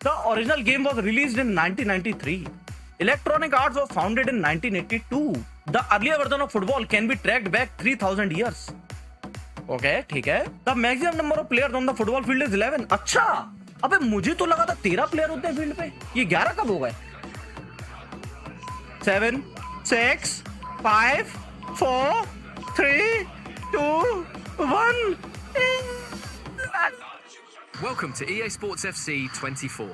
The original game was released in 1993. Electronic Arts was founded in 1982. The earlier version of football can be tracked back 3000 years. Okay, ठीक है. The maximum number of players on the football field is 11. अच्छा, अबे मुझे तो लगा था 13 player होते हैं फील्ड पे. ये 11 कब हो गए? 7, 6, 5, 4, 3, 2, 1. Welcome to EA Sports FC 24.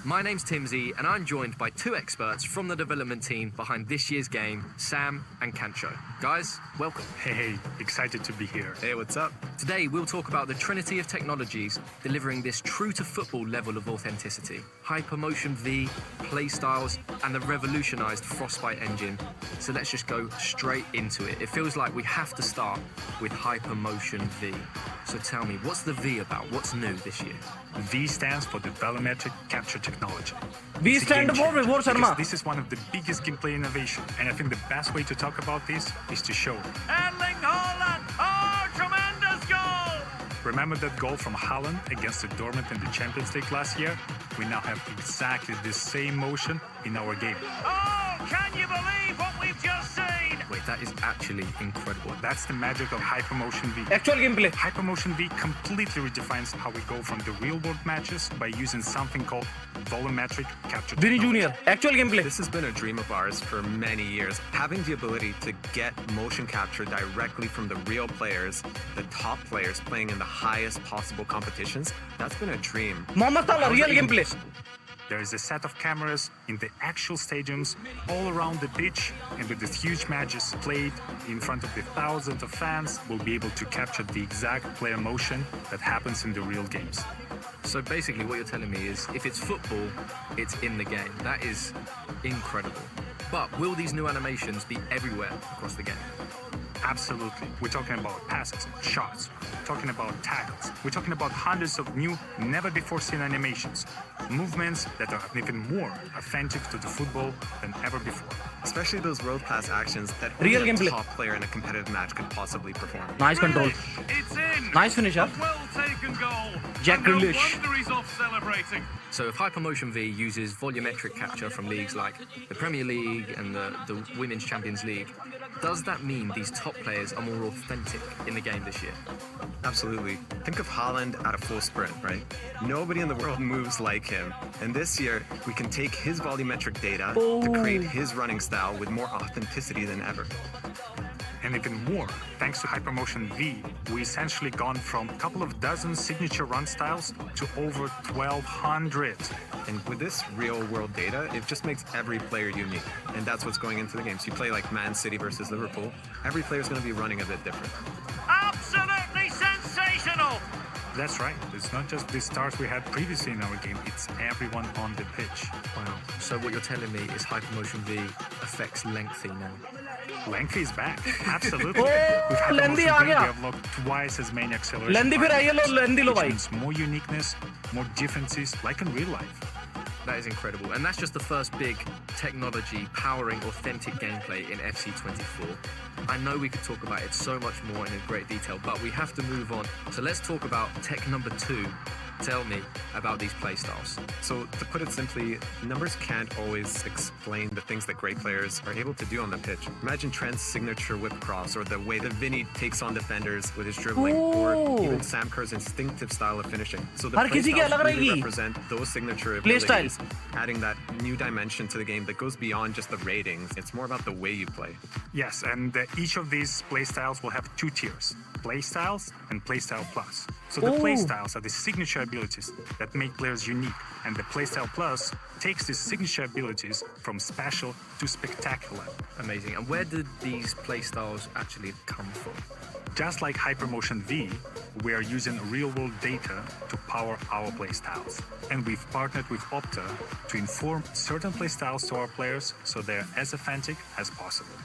My name's Timsy, and I'm joined by two experts from the development team behind this year's game, Sam and KANT. Guys, welcome. Hey, excited to be here. Hey, what's up? Today, we'll talk about the trinity of technologies delivering this true-to-football level of authenticity. Hypermotion V, playstyles, and the revolutionized Frostbite engine. So let's just go straight into it. It feels like we have to start with Hypermotion V. So tell me, what's the V about? What's new this year? V stands for the volumetric capture technology. V stands for Vibhor Sharma. This is one of the biggest gameplay innovations, and I think the best way to talk about this is to show it. Erling Haaland! Oh, tremendous goal! Remember that goal from Haaland against the Dortmund in the Champions League last year? We now have exactly the same motion in our game. Oh, can you believe what we've just seen? Wait, that is actually incredible. That's the magic of Hypermotion V. Actual gameplay. Hypermotion V completely redefines how we go from the real-world matches by using something called volumetric capture Vinny technology. Jr. Actual gameplay. This has been a dream of ours for many years. Having the ability to get motion capture directly from the real players, the top players playing in the highest possible competitions, that's been a dream. Mohammad Salah, real gameplay. There is a set of cameras in the actual stadiums all around the pitch, and with these huge matches played in front of the thousands of fans, we'll be able to capture the exact player motion that happens in the real games. So basically what you're telling me is if it's football, it's in the game. That is incredible. But will these new animations be everywhere across the game? Absolutely. We're talking about passes, shots, talking about tackles. We're talking about hundreds of new, never-before-seen animations, movements that are even more authentic to the football than ever before. Especially those world-class actions that Real only a gameplay. top player in a competitive match could possibly perform. Nice control. It's in! Nice finish, huh? Well taken goal. Jack And no Grealish. wonder he's off celebrating. So if Hypermotion V uses volumetric capture from leagues like the Premier League and the Women's Champions League, does that mean these top players are more authentic in the game this year? Absolutely. Think of Haaland at a full sprint, right? Nobody in the world moves like him. And this year, we can take his volumetric data to create his running style with more authenticity than ever. And even more, thanks to Hypermotion V, we essentially gone from a couple of dozen signature run styles to over 1,200. And with this real-world data, it just makes every player unique. And that's what's going into the game. So you play like Man City versus Liverpool, every player's going to be running a bit different. Absolutely sensational! That's right. It's not just the stars we had previously in our game, it's everyone on the pitch. Wow. So what you're telling me is Hypermotion V affects lengthy now. Lengthy is back. Absolutely. Oh, With Hypermotion lengthy V, uh we गया. have locked twice as many acceleration Lengthy फिर आइए लो, parameters, lengthy low which भाई. means more uniqueness, more differences, like in real life. That is incredible. And that's just the first big technology powering authentic gameplay in FC24. I know we could talk about it so much more in great detail, but we have to move on. So let's talk about tech number 2. Tell me about these playstyles. So to put it simply, numbers can't always explain the things that great players are able to do on the pitch. Imagine Trent's signature whip cross, or the way that Vinny takes on defenders with his dribbling, or even Sam Kerr's instinctive style of finishing. So the हर किसी की अलग playstyles really रहेगी. represent those signature Playstyle. abilities, adding that new dimension to the game that goes beyond just the ratings. It's more about the way you play. Yes, and each of these playstyles will have 2 tiers, Playstyles and Playstyle Plus. So the Playstyles are the signature abilities that make players unique, and the Playstyle Plus takes these signature abilities from special to spectacular. Amazing. And where did these playstyles actually come from? Just like Hypermotion V, we are using real-world data to power our playstyles. And we've partnered with Opta to inform certain playstyles to our players so they're as authentic as possible.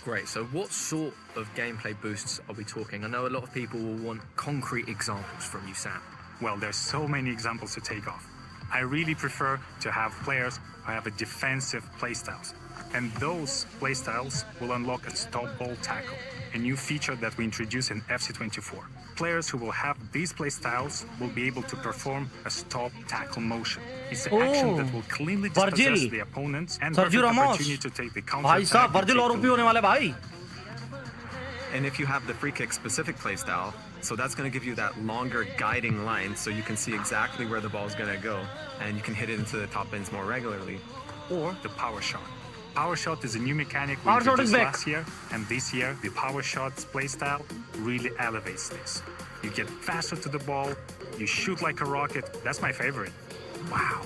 Great. So what sort of gameplay boosts are we talking? I know a lot of people will want concrete examples from you, Sam. Well, there's so many examples to take off. I really prefer to have players have a defensive playstyles. And those playstyles will unlock a stop ball tackle, a new feature that we introduced in FC24. Players who will have these playstyles will be able to perform a stop tackle motion. It's an action that will cleanly dispossess the opponents and Sergio perfect Ramos. opportunity to take the counter भाई साहब Virgil और OP होने वाले भाई. And if you have the free kick specific playstyle, so that's going to give you that longer guiding line so you can see exactly where the ball is going to go and you can hit it into the top ends more regularly. Or the power shot. Power shot is a new mechanic we Power shot is introduced back. last year, and this year the power shot's playstyle really elevates this. You get faster to the ball, you shoot like a rocket. That's my favorite. Wow.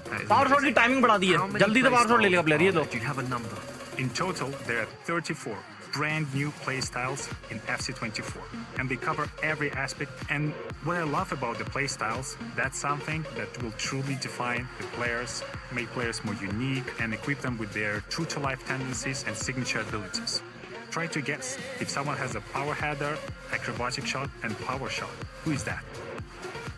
That is power shot की amazing. Timing बढ़ा दी How है. many जल्दी से power shot ले लेगा player ये playstyles तो. are there? Do you have a number? In total, there are 34 brand new playstyles in FC24, and they cover every aspect. And what I love about the playstyles, that's something that will truly define the players, make players more unique, and equip them with their true-to-life tendencies and signature abilities. Try to guess if someone has a power header, acrobatic shot, and power shot. Who is that?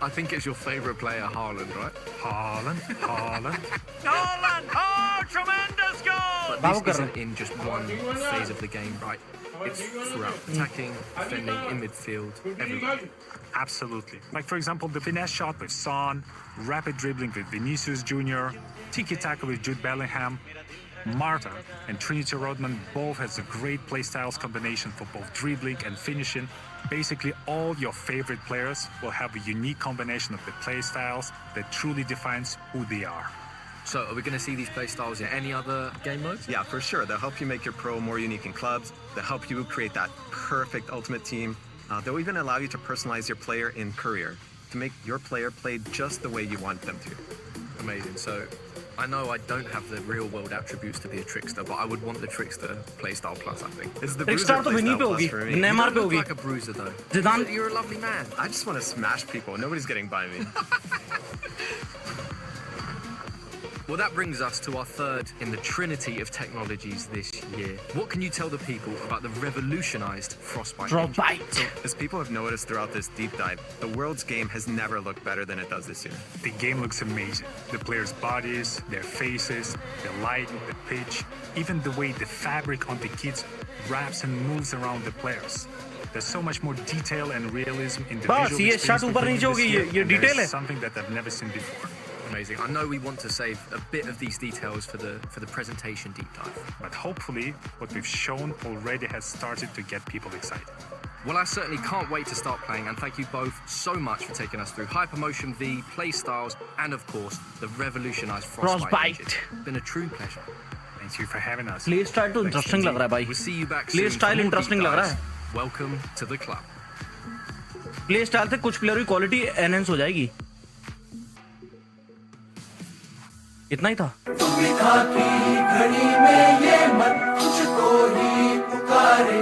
I think it's your favorite player, Haaland, right? Haaland, Haaland. Nolan! Oh, tremendous goal! But Bravo, this Karan. isn't in just one phase of the game, right? It's throughout attacking, defending, in midfield, everywhere. Absolutely. Like, for example, the finesse shot with Son, rapid dribbling with Vinicius Jr., tiki-taka with Jude Bellingham, Marta and Trinity Rodman both has a great playstyles combination for both dribbling and finishing. Basically, all your favorite players will have a unique combination of the playstyles that truly defines who they are. So, are we going to see these playstyles in any other game modes? Yeah, for sure. They'll help you make your pro more unique in clubs. They'll help you create that perfect ultimate team. They'll even allow you to personalize your player in career to make your player play just the way you want them to. Amazing. So, I know I don't have the real world attributes to be a trickster, but I would want the trickster playstyle plus, I think. It's the Trickstar bruiser तो विनी playstyle पे plus होगी, for me. Neymar पे You look होगी. like a bruiser, though. Zidane. You're a lovely man. I just want to smash people. Nobody's getting by me. Well, that brings us to our third in the trinity of technologies this year. What can you tell the people about the revolutionized Frostbite engine? Frostbite. As people have noticed throughout this deep dive, the world's game has never looked better than it does this year. The game looks amazing. The players' bodies, their faces, the lighting, the pitch, even the way the fabric on the kits wraps and moves around the players. There's so much more detail and realism in the बस visual ये experience shot ऊपर within नीचे होगी, this year, ये and there's detail है. something that I've never seen before. Amazing. I know we want to save a bit of these details for the presentation deep dive. But hopefully, what we've shown already has started to get people excited. Well, I certainly can't wait to start playing, and thank you both so much for taking us through Hypermotion V, playstyles, and of course, the revolutionized Frostbite. It's been a true pleasure. Thank you for having us. Play style तो interesting लग रहा है भाई. We'll see you back Play soon. style for more interesting deep लग रहा dives. है. Welcome to the club. Play style से कुछ प्लेयर की क्वालिटी एनहेंस हो जाएगी. इतना ही था. दुविधा की घड़ी में ये मन तुझको ही पुकारे.